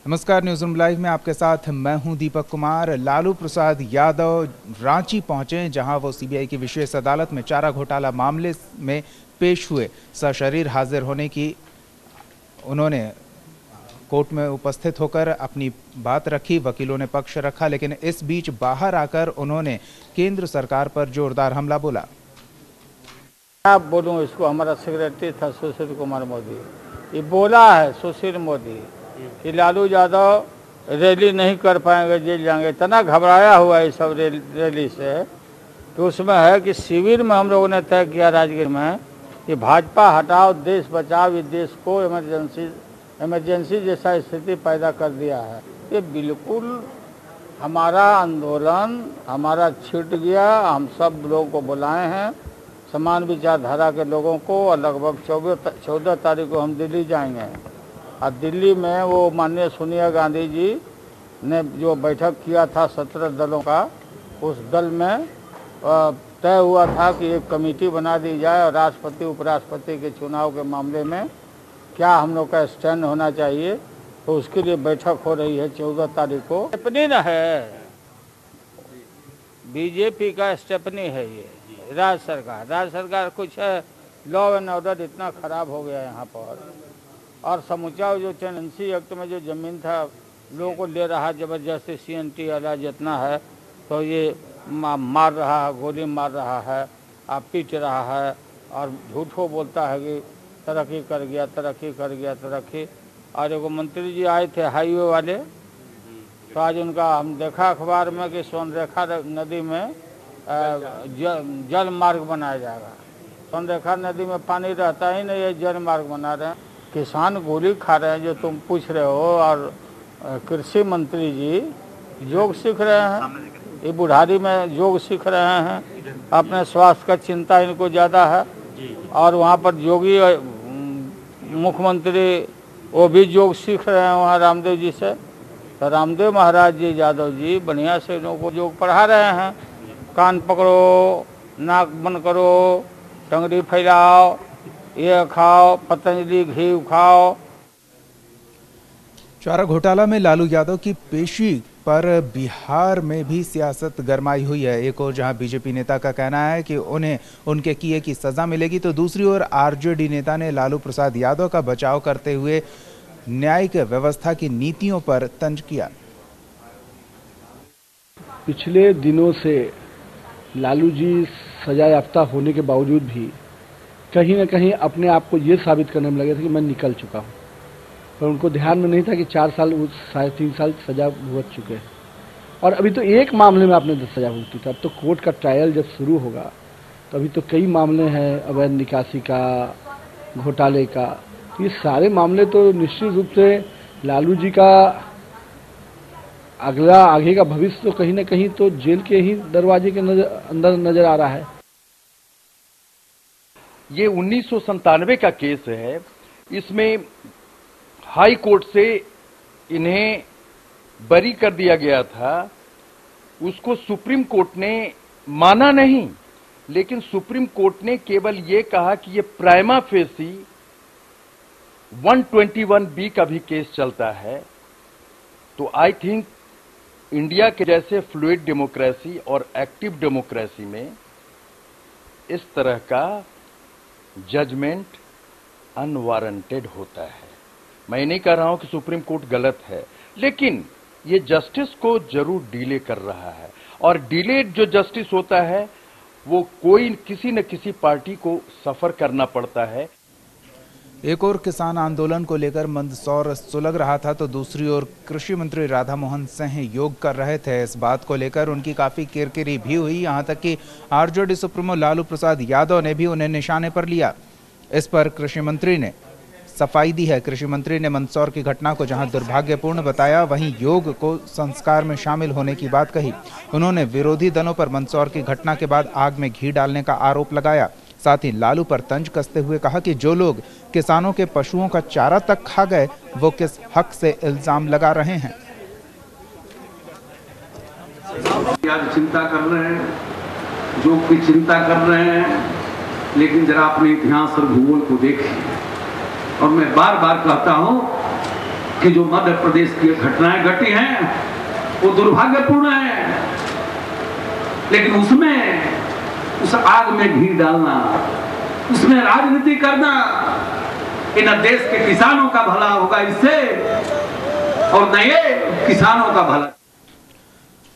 नमस्कार, news room live में आपके साथ मैं हूं दीपक कुमार। लालू प्रसाद यादव रांची पहुंचे, जहां वो सीबीआई की विशेष अदालत में चारा घोटाला मामले में पेश हुए। सशरीर हाजिर होने की उन्होंने कोर्ट में उपस्थित होकर अपनी बात रखी। वकीलों ने पक्ष रखा, लेकिन इस बीच बाहर आकर उन्होंने केंद्र सरकार पर जोरदार हमला बोला। क्या बोलूं इसको, हमारा सेक्रेटरी था सुशील कुमार मोदी, ये बोला है सुशील मोदी कि लालू यादव रैली नहीं कर पाएंगे, जेल जाएंगे। इतना घबराया हुआ है सब रैली से कि उसमें है कि शिविर में हम लोगों ने तय किया राजगीर में कि भाजपा हटाओ, देश बचाओ। इस देश को इमरजेंसी जैसा स्थिति पैदा कर दिया है। ये बिल्कुल हमारा आंदोलन हमारा छिट गया। हम सब लोगों को बुलाए हैं, समान विचारधारा के लोगों को, और लगभग 14 तारीख को हम दिल्ली जाएंगे। और दिल्ली में वो माननीय सोनिया गांधी जी ने जो बैठक किया था 17 दलों का, उस दल में तय हुआ था कि एक कमेटी बना दी जाए और राष्ट्रपति उपराष्ट्रपति के चुनाव के मामले में क्या हम लोग का स्टैंड होना चाहिए। तो उसके लिए बैठक हो रही है 14 तारीख को। स्टेपनी न है, बीजेपी का स्टेपनी है ये। राज्य सरकार कुछ है, लॉ एंड ऑर्डर इतना खराब हो गया यहाँ पर। और समूचा जो टेनेंसी एक्ट में जो ज़मीन था लोगों को ले रहा ज़बरदस्ती, CNT वाला जितना है, तो ये मार रहा है, गोली मार रहा है, पीट रहा है, और झूठो बोलता है कि तरक्की कर गया तरक्की। और एगो मंत्री जी आए थे हाईवे वाले, तो आज उनका हम देखा अखबार में कि सोनरेखा नदी में जल मार्ग बनाया जाएगा। सोनरेखा नदी में पानी रहता ही नहीं, ये जल मार्ग बना रहे हैं। किसान गोली खा रहे हैं जो तुम पूछ रहे हो, और कृषि मंत्री जी योग सीख रहे हैं। ये बुढ़ारी में योग सीख रहे हैं, अपने स्वास्थ्य का चिंता इनको ज़्यादा है। और वहाँ पर योगी मुख्यमंत्री वो भी योग सीख रहे हैं वहाँ रामदेव जी से। तो रामदेव महाराज जी यादव जी बढ़िया से लोगों को योग पढ़ा रहे हैं। कान पकड़ो, नाक बंद करो, टंगड़ी फैलाओ, ये खाओ, पतंजलि घी खाओ। चारा घोटाला में लालू यादव की पेशी पर बिहार में भी सियासत गरमाई हुई है। एक और जहां बीजेपी नेता का कहना है कि उन्हें उनके किए की सजा मिलेगी, तो दूसरी ओर आरजेडी नेता ने लालू प्रसाद यादव का बचाव करते हुए न्यायिक व्यवस्था की नीतियों पर तंज किया। पिछले दिनों से लालू जी सजा याफ्ता होने के बावजूद भी कहीं न कहीं अपने आप को ये साबित करने में लगे थे कि मैं निकल चुका हूँ, पर उनको ध्यान में नहीं था कि 4 साल 3.5 साल सजा भुगत चुके हैं। और अभी तो एक मामले में आपने सजा भुगती था। अब तो कोर्ट का ट्रायल जब शुरू होगा तो अभी तो कई मामले हैं, अवैध निकासी का, घोटाले का। ये सारे मामले तो निश्चित रूप से लालू जी का आगे का भविष्य तो कहीं न कहीं तो जेल के ही दरवाजे के अंदर नजर आ रहा है। ये 1997 का केस है। इसमें हाई कोर्ट से इन्हें बरी कर दिया गया था। उसको सुप्रीम कोर्ट ने माना नहीं, लेकिन सुप्रीम कोर्ट ने केवल ये कहा कि ये प्राइमा फेसी 121B का भी केस चलता है। तो आई थिंक इंडिया के जैसे फ्लूइड डेमोक्रेसी और एक्टिव डेमोक्रेसी में इस तरह का जजमेंट अनवारंटेड होता है। मैं नहीं कह रहा हूं कि सुप्रीम कोर्ट गलत है, लेकिन ये जस्टिस को जरूर डिले कर रहा है। और डिलेड जो जस्टिस होता है वो किसी न किसी पार्टी को सफर करना पड़ता है। एक और किसान आंदोलन को लेकर मंदसौर सुलग रहा था, तो दूसरी ओर कृषि मंत्री राधा मोहन सिंह योग कर रहे थे। इस बात को लेकर उनकी काफी किरकिरी भी हुई, यहां तक कि आरजेडी सुप्रीमो लालू प्रसाद यादव ने भी उन्हें निशाने पर लिया। इस पर कृषि मंत्री ने सफाई दी है। कृषि मंत्री ने मंदसौर की घटना को जहां दुर्भाग्यपूर्ण बताया, वहीं योग को संस्कार में शामिल होने की बात कही। उन्होंने विरोधी दलों पर मंदसौर की घटना के बाद आग में घी डालने का आरोप लगाया। साथ ही लालू पर तंज कसते हुए कहा कि जो लोग किसानों के पशुओं का चारा तक खा गए, वो किस हक से इल्जाम लगा रहे हैं। आज चिंता कर रहे हैं, जो की चिंता कर रहे हैं, लेकिन जरा अपने इतिहास और भूगोल को देखिए। और मैं बार बार कहता हूं कि जो मध्य प्रदेश की घटनाएं घटी हैं वो दुर्भाग्यपूर्ण है, लेकिन उसमें उस आग में घी डालना, उसमें राजनीति करना, इन देश के किसानों का भला होगा इससे और न ये किसानों का भला।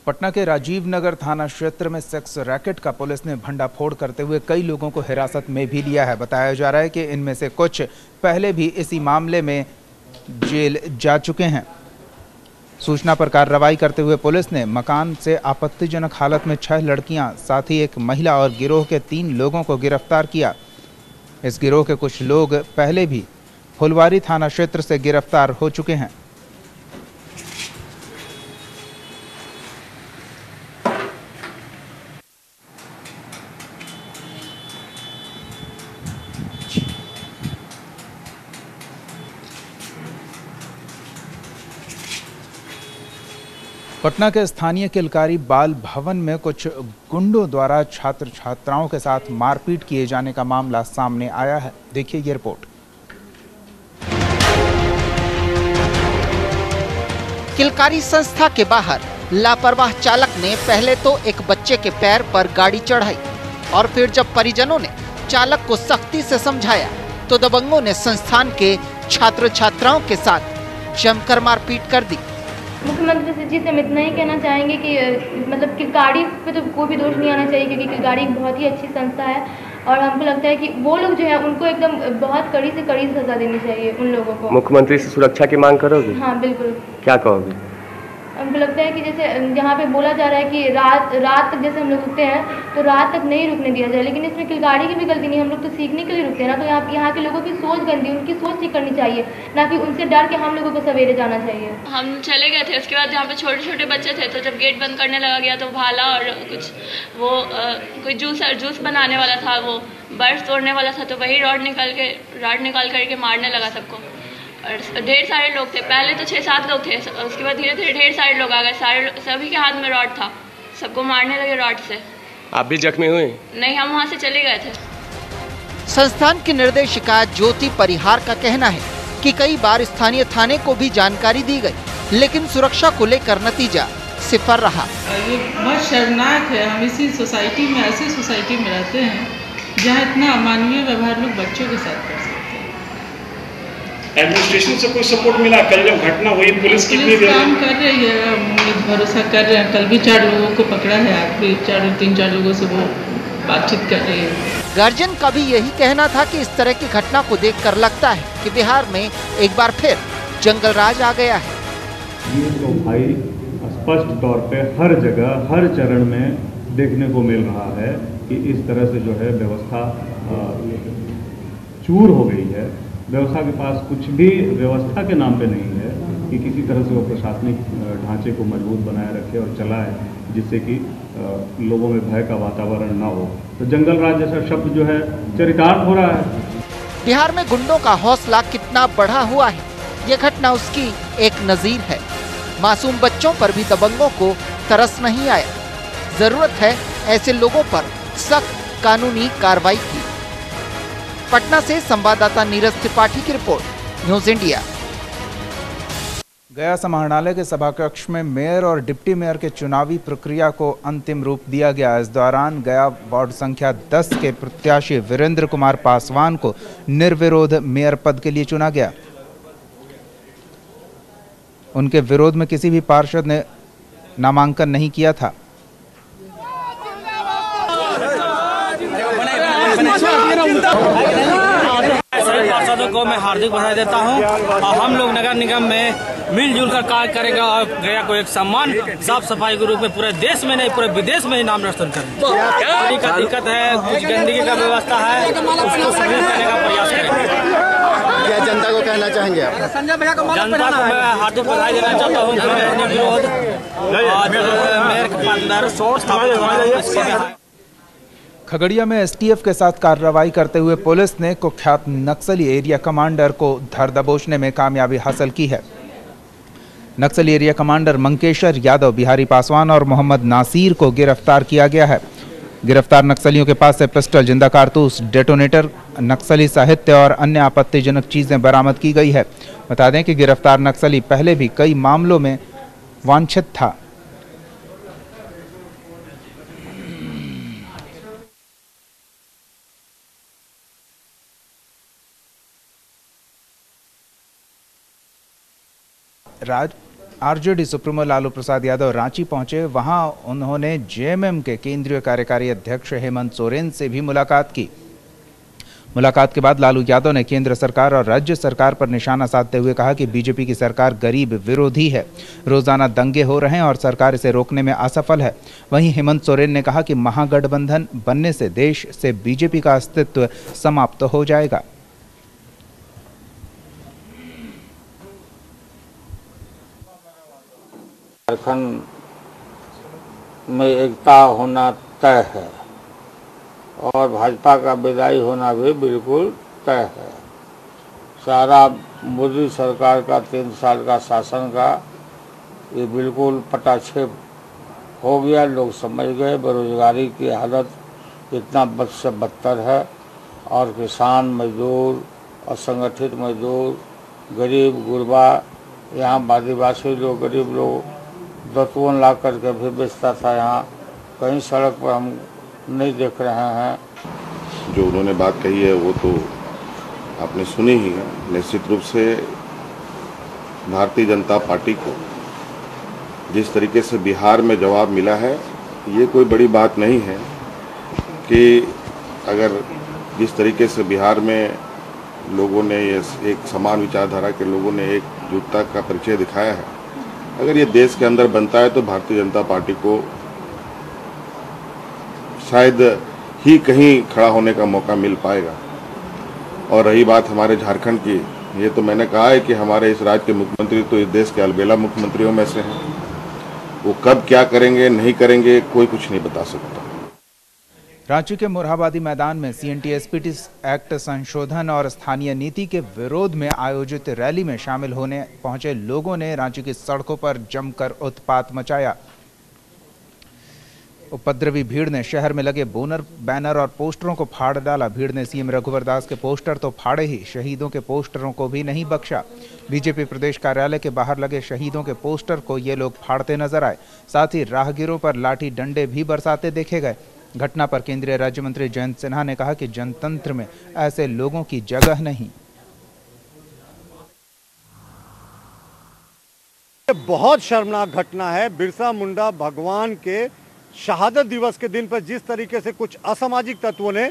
पटना के राजीव नगर थाना क्षेत्र में सेक्स रैकेट का पुलिस ने भंडाफोड़ करते हुए कई लोगों को हिरासत में भी लिया है। बताया जा रहा है कि इनमें से कुछ पहले भी इसी मामले में जेल जा चुके हैं। सूचना पर कार्रवाई करते हुए पुलिस ने मकान से आपत्तिजनक हालत में 6 लड़कियां, साथ ही एक महिला और गिरोह के 3 लोगों को गिरफ्तार किया। इस गिरोह के कुछ लोग पहले भी फुलवारी थाना क्षेत्र से गिरफ्तार हो चुके हैं। पटना के स्थानीय किलकारी बाल भवन में कुछ गुंडों द्वारा छात्र छात्राओं के साथ मारपीट किए जाने का मामला सामने आया है। देखिए ये रिपोर्ट। किलकारी संस्था के बाहर लापरवाह चालक ने पहले तो एक बच्चे के पैर पर गाड़ी चढ़ाई और फिर जब परिजनों ने चालक को सख्ती से समझाया तो दबंगों ने संस्थान के छात्र छात्राओं के साथ जमकर मारपीट कर दी। मुख्यमंत्री जी से हम इतना ही कहना चाहेंगे कि मतलब किलकारी पे तो कोई भी दोष नहीं आना चाहिए, क्योंकि किलकारी एक बहुत ही अच्छी संस्था है और हमको लगता है कि वो लोग जो है उनको एकदम बहुत कड़ी से कड़ी सजा देनी चाहिए उन लोगों को। मुख्यमंत्री से सुरक्षा की मांग करोगे? हाँ बिल्कुल। क्या कहोगे? हमको लगता है कि जैसे यहाँ पे बोला जा रहा है कि रात तक जैसे हम लोग रुकते हैं तो रात तक नहीं रुकने दिया जाए, लेकिन इसमें किलकारी की भी गलती नहीं, हम लोग तो सीखने के लिए रुकते हैं ना। तो यहाँ के लोगों की सोच गंदी, उनकी सोच ठीक करनी चाहिए, ना कि उनसे डर के हम लोगों को सवेरे जाना चाहिए। हम चले गए थे, उसके बाद यहाँ पे छोटे छोटे बच्चे थे, तो जब गेट बंद करने लगा गया तो भाला और कुछ वो कोई जूस बनाने वाला था, वो बर्फ तोड़ने वाला था, तो वही रॉड निकाल करके मारने लगा सबको। और ढेर सारे लोग थे, पहले तो 6-7 लोग थे, उसके बाद धीरे धीरे ढेर सारे लोग आ गए, सभी के हाथ में रॉड था, सबको मारने लगे रॉड से। आप भी जख्मी हुए? नहीं, हम वहाँ से चले गए थे। संस्थान की निर्देशिका ज्योति परिहार का कहना है कि कई बार स्थानीय थाने को भी जानकारी दी गई, लेकिन सुरक्षा को लेकर नतीजा सिफर रहा। ये बहुत शर्मनाक है। हम इसी सोसाइटी में, ऐसी सोसाइटी में रहते हैं जहाँ इतना अमानवीय व्यवहार लोग बच्चों के साथ कर सकते हैं। एडमिनिस्ट्रेशन से कोई सपोर्ट मिला? कल जब घटना हुई पुलिस कितनी देर काम कर रही है, उम्मीद भरोसा कर रहे हैं। कल भी 4 लोगों को पकड़ा है, आज भी 3-4 लोगों से वो बातचीत कर रही है। गार्जियन का भी यही कहना था कि इस तरह की घटना को देखकर लगता है कि बिहार में एक बार फिर जंगल राज आ गया है। ये तो भाई स्पष्ट तौर पे हर जगह हर चरण में देखने को मिल रहा है कि इस तरह से जो है व्यवस्था चूर हो गई है। व्यवस्था के पास कुछ भी व्यवस्था के नाम पे नहीं है कि किसी तरह से वो प्रशासनिक ढांचे को मजबूत बनाए रखे और चलाए, जिससे कि लोगों में भय का वातावरण ना हो। तो जंगल राज जैसा शब्द जो है चरितार्थ हो रहा है। बिहार में गुंडों का हौसला कितना बढ़ा हुआ है, ये घटना उसकी एक नजीर है। मासूम बच्चों पर भी दबंगों को तरस नहीं आया। जरूरत है ऐसे लोगों पर सख्त कानूनी कार्रवाई की। पटना से संवाददाता नीरज त्रिपाठी की रिपोर्ट, न्यूज़ इंडिया। गया समाहरणालय के सभाकक्ष में मेयर और डिप्टी मेयर के चुनावी प्रक्रिया को अंतिम रूप दिया गया। इस दौरान गया वार्ड संख्या 10 के प्रत्याशी वीरेंद्र कुमार पासवान को निर्विरोध मेयर पद के लिए चुना गया। उनके विरोध में किसी भी पार्षद ने नामांकन नहीं किया था। पार्षदों को मैं हार्दिक बधाई देता हूं और हम लोग नगर निगम में मिलजुल कर कार्य करेंगे और गया को एक सम्मान साफ सफाई के रूप में पूरे देश में नहीं पूरे विदेश में ही नाम रोशन करेंगे। पानी का दिक्कत है, कुछ गंदगी का व्यवस्था है, उसको सुदृढ़ करने का प्रयास करेंगे। क्या जनता को कहना चाहेंगे आप? जनता को मैं हार्दिक बधाई देना चाहता हूँ। विरोध मेयर के अंदर सोर्स खगड़िया में एसटीएफ के साथ कार्रवाई करते हुए पुलिस ने कुख्यात नक्सली एरिया कमांडर को धर दबोचने में कामयाबी हासिल की है। नक्सली एरिया कमांडर मंकेशर यादव, बिहारी पासवान और मोहम्मद नासिर को गिरफ्तार किया गया है। गिरफ्तार नक्सलियों के पास से पिस्टल, जिंदा कारतूस, डेटोनेटर, नक्सली साहित्य और अन्य आपत्तिजनक चीजें बरामद की गई है। बता दें कि गिरफ्तार नक्सली पहले भी कई मामलों में वांछित था। आरजेडी सुप्रीमो लालू प्रसाद यादव रांची पहुंचे। वहां उन्होंने जेएमएम के केंद्रीय कार्यकारी अध्यक्ष हेमंत सोरेन से भी मुलाकात की। मुलाकात के बाद लालू यादव ने केंद्र सरकार और राज्य सरकार पर निशाना साधते हुए कहा कि बीजेपी की सरकार गरीब विरोधी है, रोजाना दंगे हो रहे हैं और सरकार इसे रोकने में असफल है। वहीं हेमंत सोरेन ने कहा कि महागठबंधन बनने से देश से बीजेपी का अस्तित्व समाप्त हो जाएगा। झारखंड में एकता होना तय है और भाजपा का विदाई होना भी बिल्कुल तय है। सारा मोदी सरकार का 3 साल का शासन का ये बिल्कुल पटाक्षेप हो गया। लोग समझ गए बेरोजगारी की हालत इतना बद से बदतर है और किसान, मजदूर, असंगठित मजदूर, गरीब गुरबा, यहाँ आदिवासी लोग, गरीब लोग दतवन ला करके भी बेचता था। यहाँ कहीं सड़क पर हम नहीं देख रहे हैं। जो उन्होंने बात कही है वो तो आपने सुनी ही है। निश्चित रूप से भारतीय जनता पार्टी को जिस तरीके से बिहार में जवाब मिला है, ये कोई बड़ी बात नहीं है कि अगर जिस तरीके से बिहार में लोगों ने एक समान विचारधारा के लोगों ने एकजुटता का परिचय दिखाया है, अगर ये देश के अंदर बनता है तो भारतीय जनता पार्टी को शायद ही कहीं खड़ा होने का मौका मिल पाएगा। और रही बात हमारे झारखंड की, ये तो मैंने कहा है कि हमारे इस राज्य के मुख्यमंत्री तो इस देश के अलबेला मुख्यमंत्रियों में से हैं। वो कब क्या करेंगे नहीं करेंगे कोई कुछ नहीं बता सकता। रांची के मोरहाबादी मैदान में सीएनटी-एसपीटी एक्ट संशोधन और स्थानीय नीति के विरोध में आयोजित रैली में शामिल होने पहुंचे लोगों ने रांची की सड़कों पर जमकर उत्पात मचाया। उपद्रवी भीड़ ने शहर में लगे बैनर और पोस्टरों को फाड़ डाला। भीड़ ने सीएम रघुवर दास के पोस्टर तो फाड़े ही, शहीदों के पोस्टरों को भी नहीं बख्शा। बीजेपी प्रदेश कार्यालय के बाहर लगे शहीदों के पोस्टर को ये लोग फाड़ते नजर आए। साथ ही राहगीरों पर लाठी डंडे भी बरसाते देखे गए। घटना पर केंद्रीय राज्य मंत्री जयंत सिन्हा ने कहा कि जनतंत्र में ऐसे लोगों की जगह नहीं। बहुत शर्मनाक घटना है। बिरसा मुंडा भगवान के शहादत दिवस के दिन पर जिस तरीके से कुछ असामाजिक तत्वों ने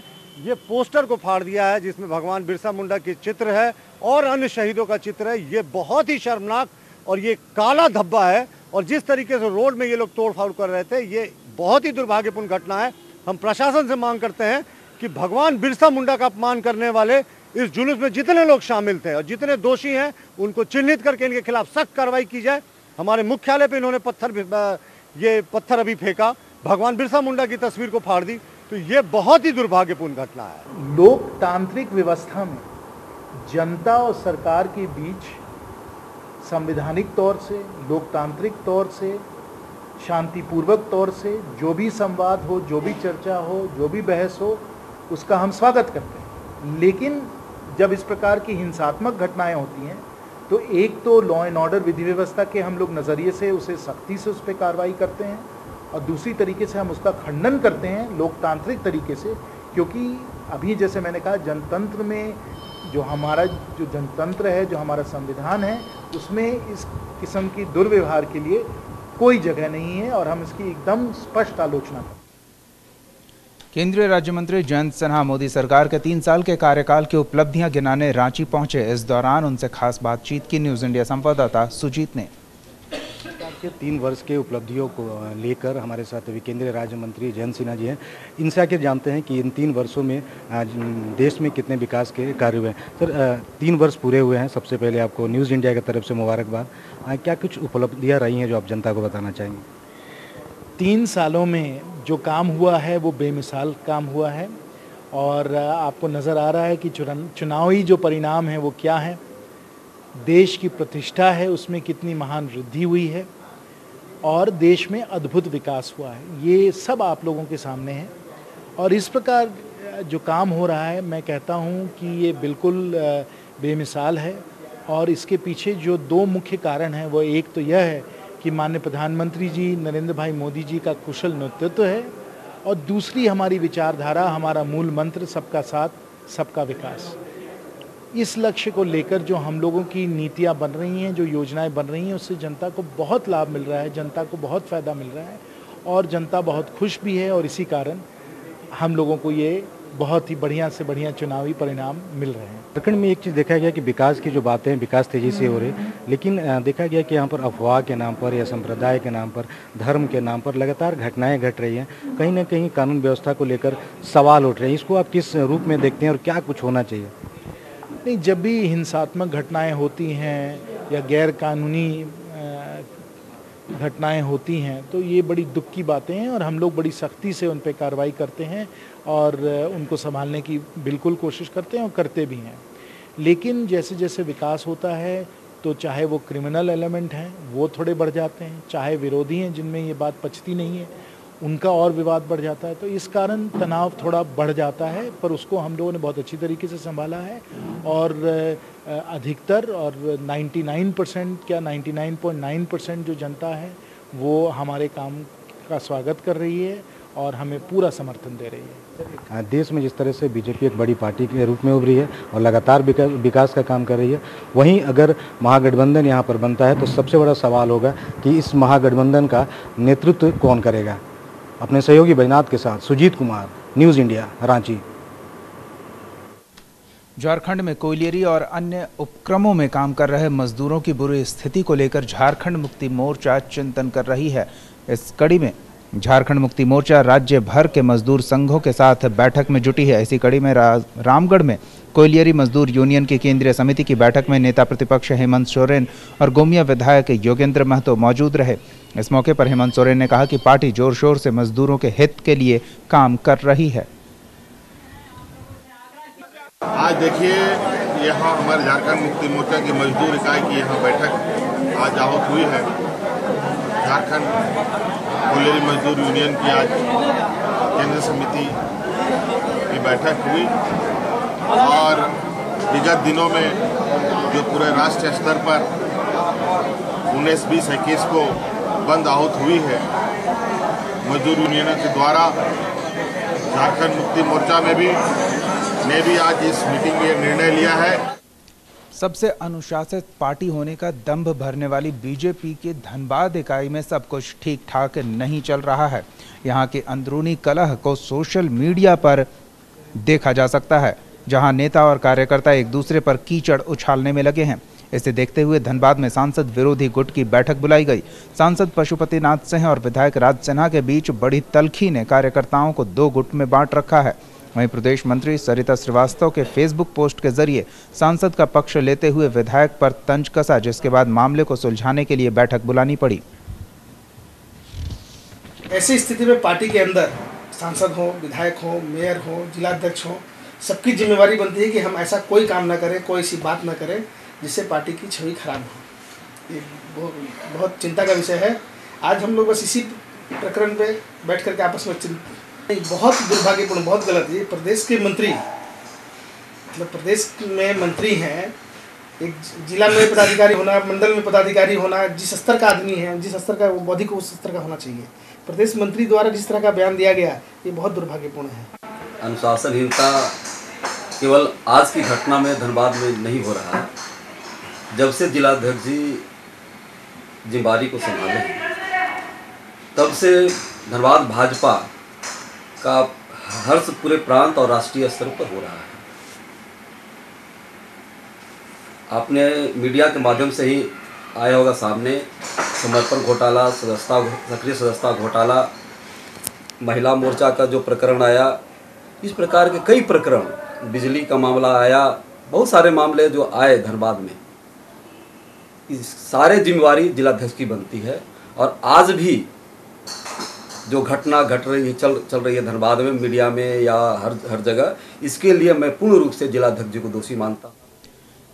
ये पोस्टर को फाड़ दिया है जिसमें भगवान बिरसा मुंडा के चित्र है और अन्य शहीदों का चित्र है, ये बहुत ही शर्मनाक और ये काला धब्बा है। और जिस तरीके से रोड में ये लोग तोड़फोड़ कर रहे थे, ये बहुत ही दुर्भाग्यपूर्ण घटना है। हम प्रशासन से मांग करते हैं कि भगवान बिरसा मुंडा का अपमान करने वाले इस जुलूस में जितने लोग शामिल थे और जितने दोषी हैं उनको चिन्हित करके इनके खिलाफ सख्त कार्रवाई की जाए। हमारे मुख्यालय पे इन्होंने पत्थर अभी फेंका, भगवान बिरसा मुंडा की तस्वीर को फाड़ दी, तो ये बहुत ही दुर्भाग्यपूर्ण घटना है। लोकतांत्रिक व्यवस्था में जनता और सरकार के बीच संवैधानिक तौर से, लोकतांत्रिक तौर से, शांतिपूर्वक तौर से जो भी संवाद हो, जो भी चर्चा हो, जो भी बहस हो, उसका हम स्वागत करते हैं। लेकिन जब इस प्रकार की हिंसात्मक घटनाएं होती हैं तो एक तो लॉ एंड ऑर्डर विधि व्यवस्था के हम लोग नज़रिए से उसे सख्ती से उस पर कार्रवाई करते हैं और दूसरी तरीके से हम उसका खंडन करते हैं लोकतांत्रिक तरीके से, क्योंकि अभी जैसे मैंने कहा जनतंत्र में जो हमारा जो जनतंत्र है, जो हमारा संविधान है, उसमें इस किस्म की दुर्व्यवहार के लिए कोई जगह नहीं है और हम इसकी एकदम स्पष्ट आलोचना करते हैं। केंद्रीय राज्य मंत्री जयंत सिन्हा मोदी सरकार के 3 साल के कार्यकाल की उपलब्धियां गिनाने रांची पहुंचे। इस दौरान उनसे खास बातचीत की न्यूज़ इंडिया संवाददाता सुजीत ने। 3 वर्ष के उपलब्धियों को लेकर हमारे साथ अभी केंद्रीय राज्य मंत्री जयंत सिन्हा जी हैं। इनसे आखिर जानते हैं कि इन 3 वर्षों में देश में कितने विकास के कार्य हुए हैं। सर, 3 वर्ष पूरे हुए हैं, सबसे पहले आपको न्यूज़ इंडिया की तरफ से मुबारकबाद। क्या कुछ उपलब्धियां रही हैं जो आप जनता को बताना चाहेंगे? 3 सालों में जो काम हुआ है वो बेमिसाल काम हुआ है और आपको नज़र आ रहा है कि चुनावी जो परिणाम है वो क्या है, देश की प्रतिष्ठा है उसमें कितनी महान वृद्धि हुई है और देश में अद्भुत विकास हुआ है। ये सब आप लोगों के सामने है और इस प्रकार जो काम हो रहा है, मैं कहता हूँ कि ये बिल्कुल बेमिसाल है। और इसके पीछे जो दो मुख्य कारण हैं, वो एक तो यह है कि माननीय प्रधानमंत्री जी नरेंद्र भाई मोदी जी का कुशल नेतृत्व है, और दूसरी हमारी विचारधारा, हमारा मूल मंत्र सबका साथ सबका विकास। इस लक्ष्य को लेकर जो हम लोगों की नीतियां बन रही हैं, जो योजनाएं बन रही हैं, उससे जनता को बहुत लाभ मिल रहा है, जनता को बहुत फ़ायदा मिल रहा है और जनता बहुत खुश भी है। और इसी कारण हम लोगों को ये बहुत ही बढ़िया से बढ़िया चुनावी परिणाम मिल रहे हैं। झारखंड में एक चीज़ देखा गया कि विकास की जो बातें हैं, विकास तेजी से हो रहे, लेकिन देखा गया कि यहाँ पर अफवाह के नाम पर या संप्रदाय के नाम पर, धर्म के नाम पर लगातार घटनाएं घट रही हैं। कहीं ना कहीं कानून व्यवस्था को लेकर सवाल उठ रहे हैं। इसको आप किस रूप में देखते हैं और क्या कुछ होना चाहिए? नहीं, जब भी हिंसात्मक घटनाएं होती हैं या गैर कानूनी घटनाएं होती हैं, तो ये बड़ी दुख की बातें हैं और हम लोग बड़ी सख्ती से उन पर कार्रवाई करते हैं और उनको संभालने की बिल्कुल कोशिश करते हैं और करते भी हैं। लेकिन जैसे जैसे विकास होता है, तो चाहे वो क्रिमिनल एलिमेंट हैं, वो थोड़े बढ़ जाते हैं, चाहे विरोधी हैं जिनमें ये बात पचती नहीं है, उनका और विवाद बढ़ जाता है। तो इस कारण तनाव थोड़ा बढ़ जाता है, पर उसको हम लोगों ने बहुत अच्छी तरीके से संभाला है और अधिकतर और 99% क्या 99.9% जो जनता है वो हमारे काम का स्वागत कर रही है और हमें पूरा समर्थन दे रही है। देश में जिस तरह से बीजेपी एक बड़ी पार्टी के रूप में उभरी है और लगातार विकास का काम कर रही है, वहीं अगर महागठबंधन यहाँ पर बनता है तो सबसे बड़ा सवाल होगा कि इस महागठबंधन का नेतृत्व कौन करेगा। अपने सहयोगी बैजनाथ के साथ सुजीत कुमार, न्यूज़ इंडिया, रांची। झारखंड में कोयलियरी और अन्य उपक्रमों में काम कर रहे मजदूरों की बुरी स्थिति को लेकर झारखंड मुक्ति मोर्चा चिंतन कर रही है। इस कड़ी में झारखंड मुक्ति मोर्चा राज्य भर के मजदूर संघों के साथ बैठक में जुटी है। इसी कड़ी में रामगढ़ में कोयलियरी मजदूर यूनियन की केंद्रीय समिति की बैठक में नेता प्रतिपक्ष हेमंत सोरेन और गोमिया विधायक योगेंद्र महतो मौजूद रहे। इस मौके पर हेमंत सोरेन ने कहा कि पार्टी जोर शोर से मजदूरों के हित के लिए काम कर रही है। आज देखिए, यहाँ हमारे झारखंड मुक्ति मोर्चा की मजदूर इकाई की यहाँ बैठक आज आहूत हुई है। झारखंड कोयलियरी मजदूर यूनियन की आज केंद्रीय समिति की बैठक हुई और विगत दिनों में जो पूरे राष्ट्रीय स्तर पर 19, 20, 21 को बंद आहूत हुई है मजदूर यूनियनों के द्वारा, झारखंड मुक्ति मोर्चा में ने भी आज इस मीटिंग में निर्णय लिया है। सबसे अनुशासित पार्टी होने का दंभ भरने वाली बीजेपी के धनबाद इकाई में सब कुछ ठीक ठाक नहीं चल रहा है। यहाँ के अंदरूनी कलह को सोशल मीडिया पर देखा जा सकता है, जहां नेता और कार्यकर्ता एक दूसरे पर कीचड़ उछालने में लगे हैं। इसे देखते हुए धनबाद में सांसद विरोधी गुट की बैठक बुलाई गई। सांसद पशुपतिनाथ सिंह और विधायक राज सिन्हा के बीच बड़ी तल्खी ने कार्यकर्ताओं को दो गुट में बांट रखा है। वहीं प्रदेश मंत्री सरिता श्रीवास्तव के फेसबुक पोस्ट के जरिए सांसद का पक्ष लेते हुए विधायक पर तंज कसा, जिसके बाद मामले को सुलझाने के लिए बैठक बुलानी पड़ी। ऐसी स्थिति में पार्टी के अंदर सांसद हो, विधायक हो, मेयर हो, जिलाध्यक्ष हो, सबकी जिम्मेवारी बनती है कि हम ऐसा कोई काम न करें, कोई ऐसी बात न करें जिससे पार्टी की छवि खराब हो। ये बहुत चिंता का विषय है। आज हम लोग बस इसी प्रकरण पे बैठ करके आपस में बहुत दुर्भाग्यपूर्ण, बहुत गलत है। प्रदेश के मंत्री, मतलब प्रदेश में मंत्री हैं, एक जिला में पदाधिकारी होना, मंडल में पदाधिकारी होना, जिस स्तर का आदमी है, जिस स्तर का बौद्धिक उस स्तर का होना चाहिए। प्रदेश मंत्री द्वारा जिस तरह का बयान दिया गया, ये बहुत दुर्भाग्यपूर्ण है। अनुशासनहीनता केवल आज की घटना में धनबाद में नहीं हो रहा है। जब से जिलाध्यक्ष जी जिम्मेदारी को संभाले, तब से धनबाद भाजपा का हर्ष पूरे प्रांत और राष्ट्रीय स्तर पर हो रहा है। आपने मीडिया के माध्यम से ही आया होगा सामने, समर्पण घोटाला, सक्रिय सदस्यता घोटाला, महिला मोर्चा का जो प्रकरण आया, इस प्रकार के कई प्रकरण, बिजली का मामला आया, बहुत सारे मामले जो आए धनबाद में, इस सारे जिम्मेवारी जिलाध्यक्ष की बनती है। और आज भी जो घटना घट रही है, चल रही है धनबाद में, मीडिया में या हर जगह, इसके लिए मैं पूर्ण रूप से जिलाध्यक्ष जी को दोषी मानता हूँ।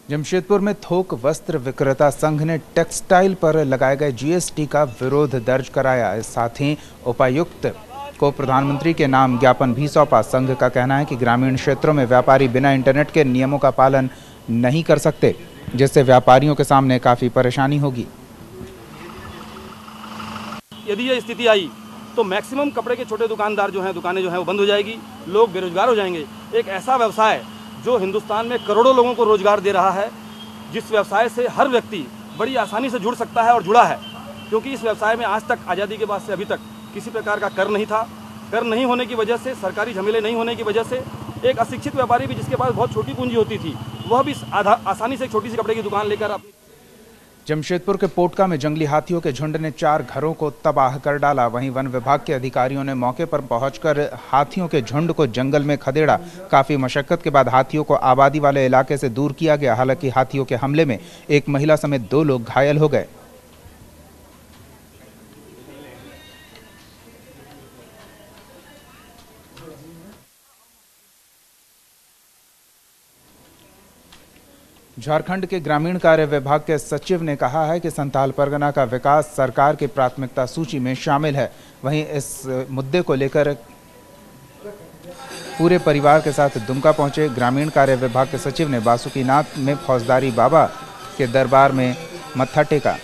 जमशेदपुर में थोक वस्त्र विक्रेता संघ ने टेक्सटाइल पर लगाए गए जीएसटी का विरोध दर्ज कराया। साथ ही उपायुक्त को प्रधानमंत्री के नाम ज्ञापन भी सौंपा। संघ का कहना है कि ग्रामीण क्षेत्रों में व्यापारी बिना इंटरनेट के नियमों का पालन नहीं कर सकते, जिससे व्यापारियों के सामने काफी परेशानी होगी। यदि ये स्थिति आई तो मैक्सिमम कपड़े के छोटे दुकानदार जो हैं, दुकानें जो हैं वो बंद हो जाएगी, लोग बेरोजगार हो जाएंगे। एक ऐसा व्यवसाय जो हिंदुस्तान में करोड़ों लोगों को रोजगार दे रहा है, जिस व्यवसाय से हर व्यक्ति बड़ी आसानी से जुड़ सकता है और जुड़ा है, क्योंकि इस व्यवसाय में आज तक आज़ादी के बाद से अभी तक किसी प्रकार का कर नहीं था। कर नहीं होने की वजह से, सरकारी झमेले नहीं होने की वजह से एक अशिक्षित व्यापारी भी जिसके पास बहुत छोटी पूंजी होती थी, वह भी आसानी से एक छोटी सी कपड़े की दुकान लेकर अपनी। जमशेदपुर के पोटका में जंगली हाथियों के झुंड ने 4 घरों को तबाह कर डाला। वहीं वन विभाग के अधिकारियों ने मौके पर पहुंचकर हाथियों के झुंड को जंगल में खदेड़ा। काफी मशक्कत के बाद हाथियों को आबादी वाले इलाके से दूर किया गया। हालांकि हाथियों के हमले में एक महिला समेत 2 लोग घायल हो गए। झारखंड के ग्रामीण कार्य विभाग के सचिव ने कहा है कि संथाल परगना का विकास सरकार की प्राथमिकता सूची में शामिल है। वहीं इस मुद्दे को लेकर पूरे परिवार के साथ दुमका पहुंचे ग्रामीण कार्य विभाग के सचिव ने बासुकीनाथ में फौजदारी बाबा के दरबार में मत्था टेका।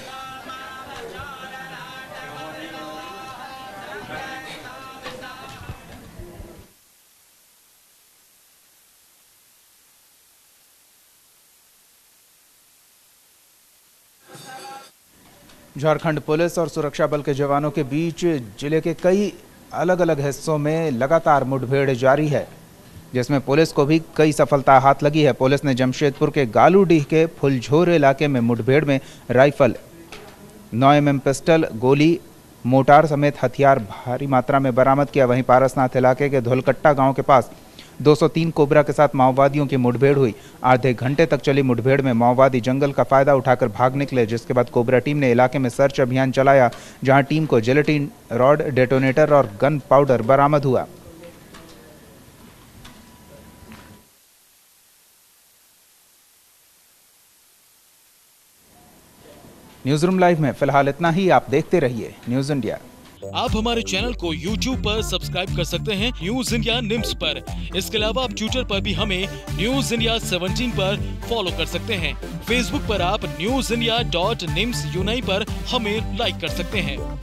झारखंड पुलिस और सुरक्षा बल के जवानों के बीच जिले के कई अलग अलग हिस्सों में लगातार मुठभेड़ जारी है, जिसमें पुलिस को भी कई सफलता हाथ लगी है। पुलिस ने जमशेदपुर के गालूडीह के फुलझोर इलाके में मुठभेड़ में राइफल, 9 mm पिस्टल, गोली, मोटार समेत हथियार भारी मात्रा में बरामद किया। वहीं पारसनाथ इलाके के धुलकट्टा गांव के पास 203 कोबरा के साथ माओवादियों की मुठभेड़ हुई। आधे घंटे तक चली मुठभेड़ में माओवादी जंगल का फायदा उठाकर भाग निकले, जिसके बाद कोबरा टीम ने इलाके में सर्च अभियान चलाया, जहां टीम को जिलेटिन रॉड, डेटोनेटर और गन पाउडर बरामद हुआ। न्यूज रूम लाइव में फिलहाल इतना ही। आप देखते रहिए न्यूज इंडिया। आप हमारे चैनल को YouTube पर सब्सक्राइब कर सकते हैं, न्यूज इंडिया निम्स पर। इसके अलावा आप ट्विटर पर भी हमें न्यूज इंडिया 17 पर फॉलो कर सकते हैं। फेसबुक पर आप newsindia.nimsUnai पर हमें लाइक कर सकते हैं।